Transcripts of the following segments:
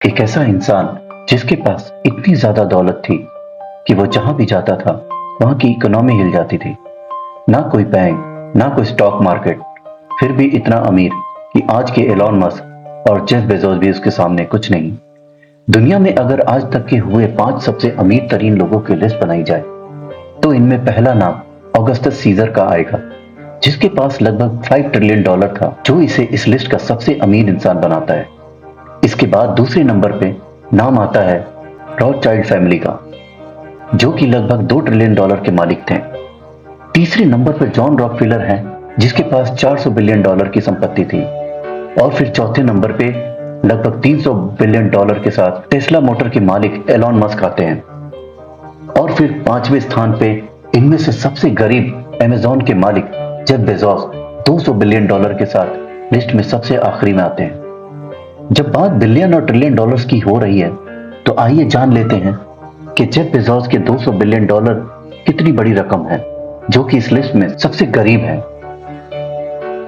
एक ऐसा इंसान जिसके पास इतनी ज्यादा दौलत थी कि वो जहां भी जाता था वहां की इकोनॉमी हिल जाती थी। ना कोई बैंक, ना कोई स्टॉक मार्केट, फिर भी इतना अमीर कि आज के एलॉन मस्क और जेफ बेजोस भी उसके सामने कुछ नहीं। दुनिया में अगर आज तक के हुए 5 सबसे अमीर तरीन लोगों की लिस्ट बनाई जाए तो इनमें पहला नाम ऑगस्टस सीजर का आएगा, जिसके पास लगभग $5 ट्रिलियन था, जो इसे इस लिस्ट का सबसे अमीर इंसान बनाता है। इसके बाद दूसरे नंबर पे नाम आता है रॉथस्चाइल्ड फैमिली का, जो कि लगभग $2 ट्रिलियन के मालिक थे। तीसरे नंबर पर जॉन रॉकफिलर हैं, जिसके पास $400 बिलियन की संपत्ति थी। और फिर चौथे नंबर पे लगभग $300 बिलियन के साथ टेस्ला मोटर के मालिक एलॉन मस्क आते हैं। और फिर पांचवें स्थान पे इनमें से सबसे गरीब अमेजॉन के मालिक जेफ बेजोस $200 बिलियन के साथ लिस्ट में सबसे आखिरी में आते हैं। जब बात बिलियन और ट्रिलियन डॉलर्स की हो रही है तो आइए जान लेते हैं कि जेफ बेजोस के $200 बिलियन कितनी बड़ी रकम है, जो कि इस लिस्ट में सबसे गरीब है।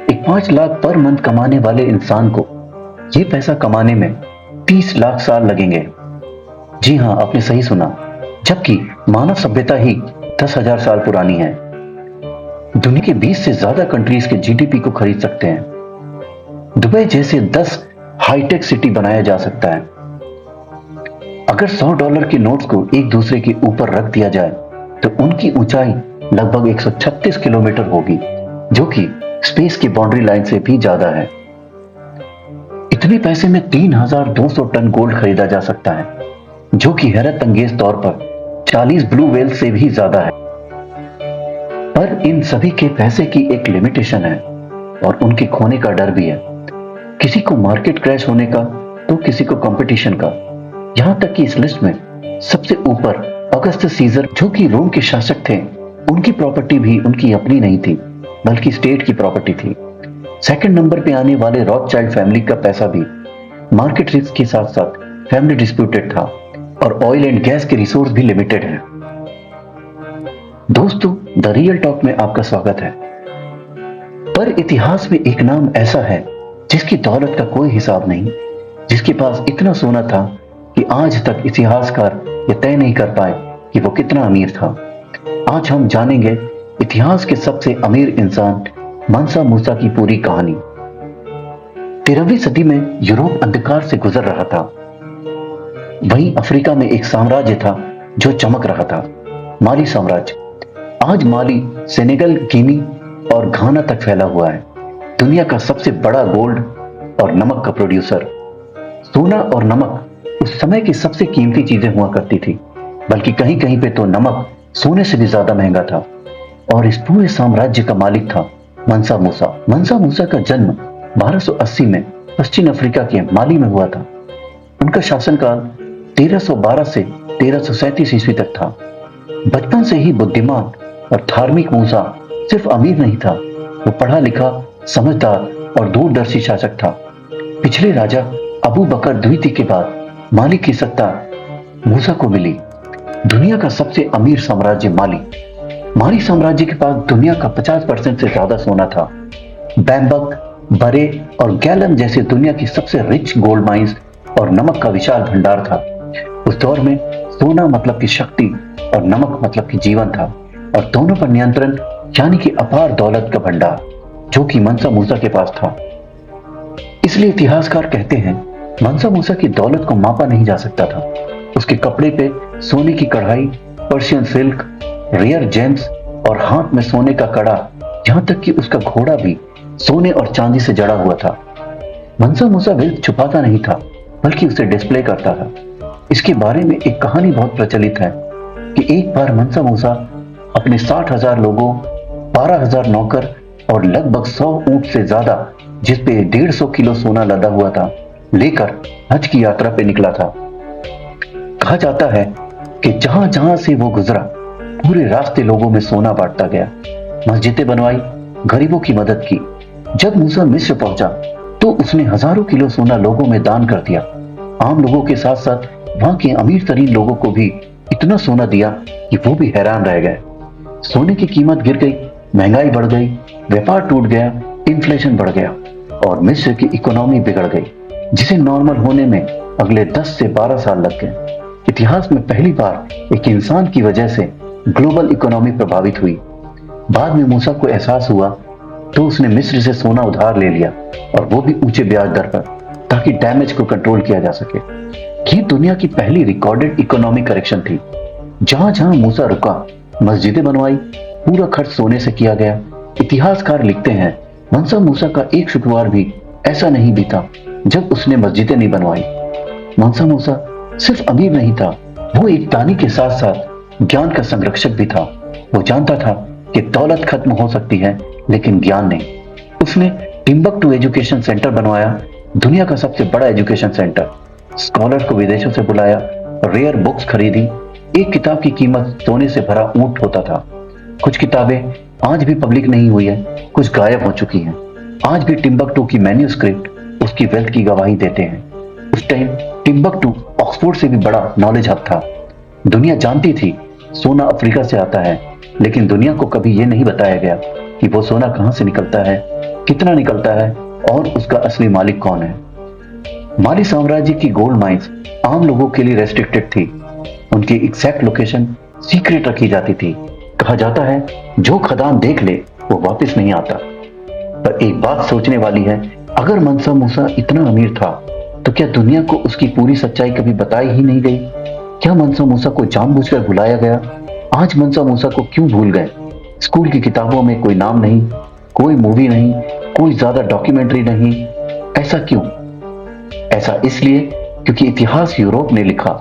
एक 5 लाख पर मंथ कमाने वाले इंसान को ये पैसा कमाने में 30 लाख साल लगेंगे। जी हाँ, आपने सही सुना, जबकि मानव सभ्यता ही 10,000 साल पुरानी है। दुनिया के 20 से ज्यादा कंट्रीज के जीडीपी को खरीद सकते हैं। दुबई जैसे 10 हाईटेक सिटी बनाया जा सकता है। अगर $100 के नोट्स को एक दूसरे के ऊपर रख दिया जाए तो उनकी ऊंचाई लगभग 136 किलोमीटर होगी, जो कि स्पेस की बाउंड्री लाइन से भी ज्यादा है। इतने पैसे में 3,200 टन गोल्ड खरीदा जा सकता है, जो कि हैरत अंगेज तौर पर 40 ब्लू व्हेल से भी ज्यादा है। पर इन सभी के पैसे की एक लिमिटेशन है और उनके खोने का डर भी है। किसी को मार्केट क्रैश होने का तो किसी को कंपटीशन का। यहां तक कि इस लिस्ट में सबसे ऊपर ऑगस्टस सीजर, जो कि रोम के शासक थे, उनकी प्रॉपर्टी भी उनकी अपनी नहीं थी बल्कि स्टेट की प्रॉपर्टी थी। सेकंड नंबर पे आने वाले रॉथस्चाइल्ड फैमिली का पैसा भी मार्केट रिस्क के साथ साथ फैमिली डिस्प्यूटेड था और ऑयल एंड गैस के रिसोर्स भी लिमिटेड है। दोस्तों, द रियल टॉक में आपका स्वागत है। पर इतिहास में एक नाम ऐसा है जिसकी दौलत का कोई हिसाब नहीं, जिसके पास इतना सोना था कि आज तक इतिहासकार ये तय नहीं कर पाए कि वो कितना अमीर था। आज हम जानेंगे इतिहास के सबसे अमीर इंसान मंसा मूसा की पूरी कहानी। 13वीं सदी में यूरोप अंधकार से गुजर रहा था। वहीं अफ्रीका में एक साम्राज्य था जो चमक रहा था, माली साम्राज्य। आज माली सेनेगल, गिनी और घाना तक फैला हुआ है। दुनिया का सबसे बड़ा गोल्ड और नमक का प्रोड्यूसर। सोना और नमक उस समय की सबसे कीमती चीजें हुआ करती थी, बल्कि कहीं कहीं पे तो नमक सोने से भी ज्यादा महंगा था। और इस पूरे साम्राज्य का मालिक था मंसा मूसा। मंसा मूसा का जन्म 1280 में पश्चिम अफ्रीका के माली में हुआ था। उनका शासनकाल 1312 से 1337 ईस्वी तक था। बचपन से ही बुद्धिमान और धार्मिक मूसा सिर्फ अमीर नहीं था, वो पढ़ा लिखा, समझदार और दूरदर्शी शासक था। पिछले राजा अबू बकर द्वितीय के बाद माली की सत्ता मूसा को मिली। दुनिया का सबसे अमीर साम्राज्य माली। माली साम्राज्य के पास दुनिया का 50% से ज्यादा सोना था। बैम्बक, बरे और गैलन जैसे दुनिया की सबसे रिच गोल्ड माइंस और नमक का विशाल भंडार था। उस दौर में सोना मतलब की शक्ति और नमक मतलब की जीवन था, और दोनों पर नियंत्रण यानी कि अपार दौलत का भंडार, जो कि मंसा मूसा के पास था। इसलिए इतिहासकार कहते हैं मंसा मूसा की दौलत को मापा नहीं जा सकता था। उसके कपड़े पे सोने की कढ़ाई, पर्शियन सिल्क, रेयर जेम्स और हाथ में सोने का कड़ा, यहां तक कि उसका घोड़ा भी सोने और चांदी से जड़ा हुआ था। मंसा मूसा वेल्थ छुपाता नहीं था बल्कि उसे डिस्प्ले करता था। इसके बारे में एक कहानी बहुत प्रचलित है कि एक बार मंसा मूसा अपने 60,000 लोगों, 12,000 नौकर और लगभग 100 ऊंट से ज्यादा, जिसपे 150 किलो सोना लदा हुआ था, लेकर हज की यात्रा पे निकला था। कहा जाता है कि जहां जहां से वो गुजरा पूरे रास्ते लोगों में सोना बांटता गया, मस्जिदें बनवाई, गरीबों की मदद की। जब मूसा मिस्र पहुंचा तो उसने हजारों किलो सोना लोगों में दान कर दिया। आम लोगों के साथ साथ वहां के अमीर तरीन लोगों को भी इतना सोना दिया कि वो भी हैरान रह गए। सोने की कीमत गिर गई, महंगाई बढ़ गई, व्यापार टूट गया, इन्फ्लेशन बढ़ गया और मिस्र की इकोनॉमी बिगड़ गई, जिसे नॉर्मल होने में अगले 10 से 12 साल लग गए। इतिहास में पहली बार एक इंसान की वजह से ग्लोबल इकोनॉमी प्रभावित हुई। बाद में मूसा को एहसास हुआ तो उसने मिस्र से सोना उधार ले लिया, और वो भी ऊंचे ब्याज दर पर, ताकि डैमेज को कंट्रोल किया जा सके। ये दुनिया की पहली रिकॉर्डेड इकोनॉमिक करेक्शन थी। जहां जहां मूसा रुका, मस्जिदें बनवाई, पूरा खर्च सोने से किया गया। इतिहासकार लिखते हैं, मंसा मूसा का एक शुक्रवार भी ऐसा नहीं बीता जब उसने मस्जिदें नहीं बनवाई। मंसा मूसा सिर्फ अमीर नहीं था, वो एक दानी के साथ साथ ज्ञान का संरक्षक भी था। वो जानता था कि दौलत खत्म हो सकती है लेकिन ज्ञान नहीं। उसने टिम्बकटू एजुकेशन सेंटर बनवाया, दुनिया का सबसे बड़ा एजुकेशन सेंटर। स्कॉलर को विदेशों से बुलाया, रेयर बुक्स खरीदी। एक किताब की कीमत सोने से भरा ऊंट होता था। कुछ किताबें आज भी पब्लिक नहीं हुई है, कुछ गायब हो चुकी हैं। आज भी टिम्बकटू की मैन्यूस्क्रिप्ट उसकी वेल्थ की गवाही देते हैं। उस टाइम टिम्बकटू ऑक्सफोर्ड से भी बड़ा नॉलेज हब था। दुनिया जानती थी सोना अफ्रीका से आता है, लेकिन दुनिया को कभी यह नहीं बताया गया कि वो सोना कहां से निकलता है, कितना निकलता है और उसका असली मालिक कौन है। माली साम्राज्य की गोल्ड माइंस आम लोगों के लिए रेस्ट्रिक्टेड थी। उनकी एग्जैक्ट लोकेशन सीक्रेट रखी जाती थी। कहा जाता है जो खदान देख ले वो वापस नहीं आता। पर एक बात सोचने वाली है, अगर मंसा मूसा इतना अमीर था तो क्या दुनिया को उसकी पूरी सच्चाई कभी बताई ही नहीं गई? क्या मंसा मूसा को जानबूझकर भुलाया गया? आज मंसा मूसा को क्यों भूल गए? स्कूल की किताबों में कोई नाम नहीं, कोई मूवी नहीं, कोई ज्यादा डॉक्यूमेंट्री नहीं। ऐसा क्यों? ऐसा इसलिए क्योंकि इतिहास यूरोप ने लिखा,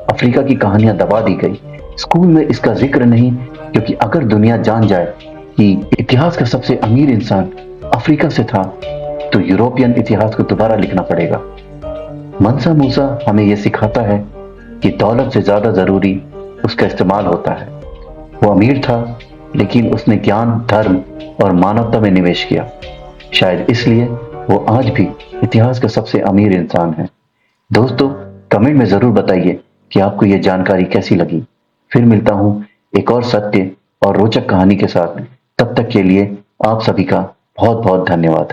अफ्रीका की कहानियां दबा दी गई। स्कूल में इसका जिक्र नहीं, क्योंकि अगर दुनिया जान जाए कि इतिहास का सबसे अमीर इंसान अफ्रीका से था तो यूरोपियन इतिहास को दोबारा लिखना पड़ेगा। मंसा मूसा हमें यह सिखाता है कि दौलत से ज्यादा जरूरी उसका इस्तेमाल होता है। वो अमीर था लेकिन उसने ज्ञान, धर्म और मानवता में निवेश किया। शायद इसलिए वो आज भी इतिहास का सबसे अमीर इंसान है। दोस्तों, कमेंट में जरूर बताइए कि आपको यह जानकारी कैसी लगी। फिर मिलता हूं एक और सत्य और रोचक कहानी के साथ। तब तक के लिए आप सभी का बहुत बहुत धन्यवाद।